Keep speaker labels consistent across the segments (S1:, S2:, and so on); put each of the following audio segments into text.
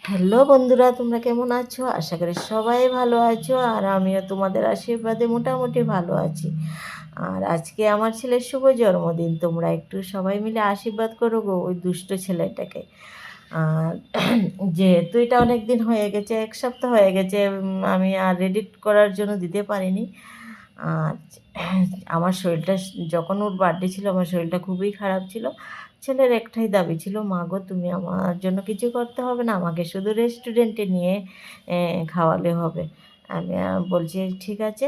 S1: Hello বন্ধুরা, তোমরা কেমন আছো? আশা করি সবাই ভালো আছো, আর আমিও তোমাদের আশীর্বাদে মোটামুটি ভালো আছি। আর আজকে আমার ছেলের শুভ জন্মদিন, তোমরা একটু সবাই মিলে আশীর্বাদ করো গো ওই দুষ্ট ছেলেটাকে। আর যেহেতু এটা অনেক দিন হয়ে গেছে, 1 সপ্তাহ হয়ে গেছে, আমি আর এডিট করার জন্য দিতে পারিনি। আর আমার শরীরটা, যখন ওর বার্থডে ছিল আমার শরীরটা খুবই খারাপ ছিল। ছেলের একটাই দাবি ছিল, মা গো তুমি আমার জন্য কিছু করতে হবে না, আমাকে শুধু রেস্টুরেন্টে নিয়ে খাওয়ালে হবে। আমি বলছি ঠিক আছে।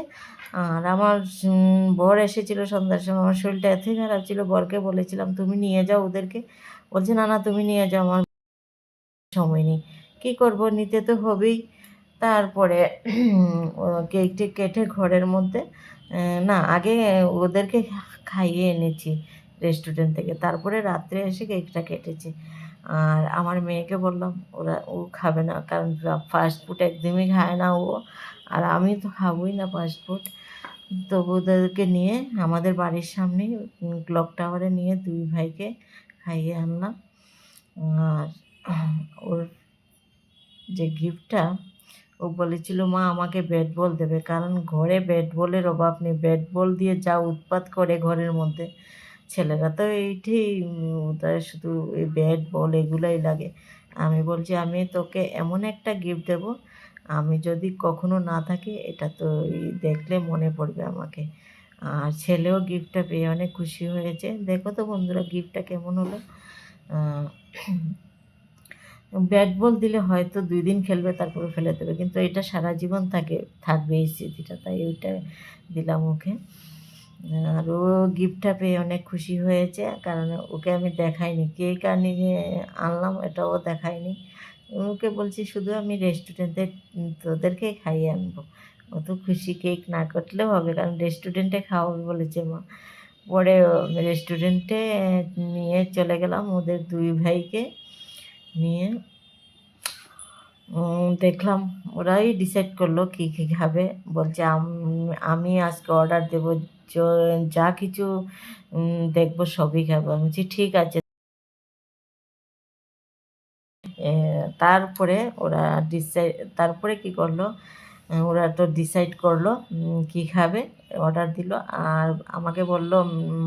S1: আর আমার বর এসেছিল সন্ধ্যার সময়, আমার শরীরটা এতই খারাপ ছিল, বরকে বলেছিলাম তুমি নিয়ে যাও ওদেরকে। বলছে না না তুমি নিয়ে যাও, আমার সময় নেই। কী করবো, নিতে তো হবেই। তারপরে কেক টেক কেটে ঘরের মধ্যে, না আগে ওদেরকে খাইয়ে এনেছি রেস্টুরেন্ট থেকে, তারপরে রাত্রে এসে কেকটা কেটেছি। আর আমার মেয়েকে বললাম, ও খাবে না, কারণ ফাস্ট ফুড একদমই খায় না ও, আর আমি তো খাবোই না ফাস্ট ফুড। তো ওদেরকে নিয়ে আমাদের বাড়ির সামনেই ক্লক টাওয়ারে নিয়ে দুই ভাইকে খাইয়ে আনলাম। আর ওর যে গিফটটা, ও বলেছিল মা আমাকে ব্যাট বল দেবে, কারণ ঘরে ব্যাট বলের অভাব নেই, ব্যাট বল দিয়ে যা উৎপাত করে ঘরের মধ্যে ছেলেরা, তো এইটাই ওদের শুধু এই ব্যাট বল এগুলাই লাগে। আমি বলছি আমি তোকে এমন একটা গিফট দেবো, আমি যদি কখনো না থাকি এটা তো দেখলে মনে পড়বে আমাকে। আর ছেলেও গিফটটা পেয়ে অনেক খুশি হয়েছে। দেখো তো বন্ধুরা গিফটটা কেমন হলো। ব্যাট বল দিলে হয়তো 2 দিন খেলবে, তারপরে ফেলে দেবে, কিন্তু এটা সারা জীবন থাকবে এই স্মৃতিটা, তাই ওইটা দিলাম ওকে। আর ও গিফটটা পেয়ে অনেক খুশি হয়েছে, কারণ ওকে আমি দেখাইনি কেক নিয়ে আনলাম, এটাও দেখাইনি। ওকে বলছি শুধু আমি রেস্টুরেন্টে তোদেরকে খাইয়ে আনবো। ও তো খুশি, কেক না কাটলেও হবে, কারণ রেস্টুরেন্টে খাওয়াবে বলেছে মা। পরে রেস্টুরেন্টে নিয়ে চলে গেলাম ওদের দুই ভাইকে নিয়ে। দেখলাম ওরাই ডিসাইড করলো কী কী খাবে। বলছে আমি আজকে অর্ডার দেবো, যা কিছু দেখবো সবই খাবো। আমি বলছি ঠিক আছে। তারপরে ওরা তারপরে কী করলো, ওরা তো ডিসাইড করলো কী খাবে, অর্ডার দিল। আর আমাকে বলল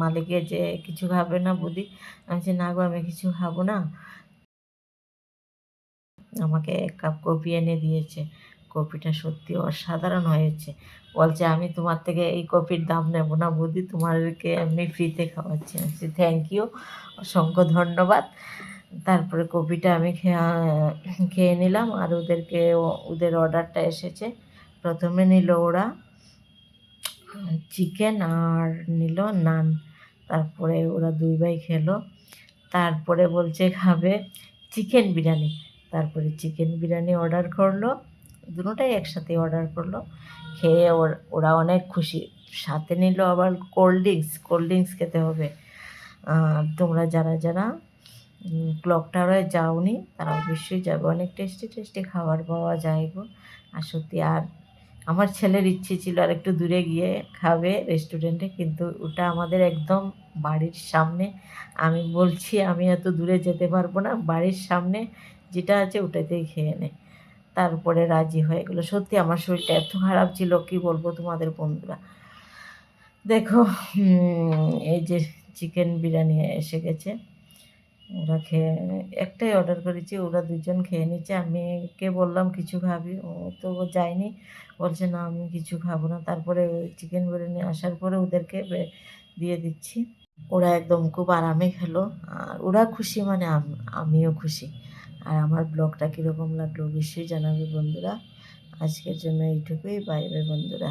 S1: মালিকে যে কিছু খাবে না বৌদি। আমি বলছি না গো আমি কিছু খাবো না। আমাকে 1 কাপ কফি এনে দিয়েছে। কফিটা সত্যি অসাধারণ হয়েছে। বলছে আমি তোমার থেকে এই কফির দাম নেব না বৌদি, তোমাকে এমনি ফ্রিতে খাওয়াচ্ছি। আমি বলছি থ্যাংক ইউ, অসংখ্য ধন্যবাদ। তারপরে কফিটা আমি খেয়ে নিলাম। আর ওদের অর্ডারটা এসেছে। প্রথমে নিল ওরা চিকেন আর নিল নান। তারপরে ওরা দুই ভাই খেলো। তারপরে বলছে খাবে চিকেন বিরিয়ানি। তারপরে চিকেন বিরিয়ানি অর্ডার করলো, দুটোটাই একসাথে অর্ডার করলো। খেয়ে ওরা অনেক খুশি। সাথে নিল আবার কোল্ড ড্রিঙ্কস খেতে হবে। তোমরা যারা যারা ক্লক টাওয়ারে যাওনি তারা অবশ্যই যাবে, অনেক টেস্টি টেস্টি খাবার পাওয়া যায় গো। আর সত্যি, আর আমার ছেলের ইচ্ছে ছিল আর একটু দূরে গিয়ে খাবে রেস্টুরেন্টে, কিন্তু ওটা আমাদের একদম বাড়ির সামনে। আমি বলছি আমি এত দূরে যেতে পারবো না, বাড়ির সামনে যেটা আছে ওটাতেই খেয়ে নে। তারপরে রাজি হয়ে গেলো। সত্যি আমার শরীরটা এত খারাপ ছিল, কি বলবো তোমাদের বন্ধুরা। দেখো এই যে চিকেন বিরিয়ানি এসে গেছে। ওরা একটাই অর্ডার করেছি, ওরা দুজন খেয়ে নিচ্ছে। আমিকে বললাম কিছু খাবি, ও তো যায়নি, বলছে না আমি কিছু খাবো না। তারপরে চিকেন বিরিয়ানি আসার পরে ওদেরকে দিয়ে দিচ্ছি। ওরা একদম খুব আরামে খেলো। আর ওরা খুশি মানে আমিও খুশি। আর আমার ব্লগটা কীরকম লাগলো অবশ্যই জানাবে বন্ধুরা। আজকের জন্য এইটুকুই, বাই বাই বন্ধুরা।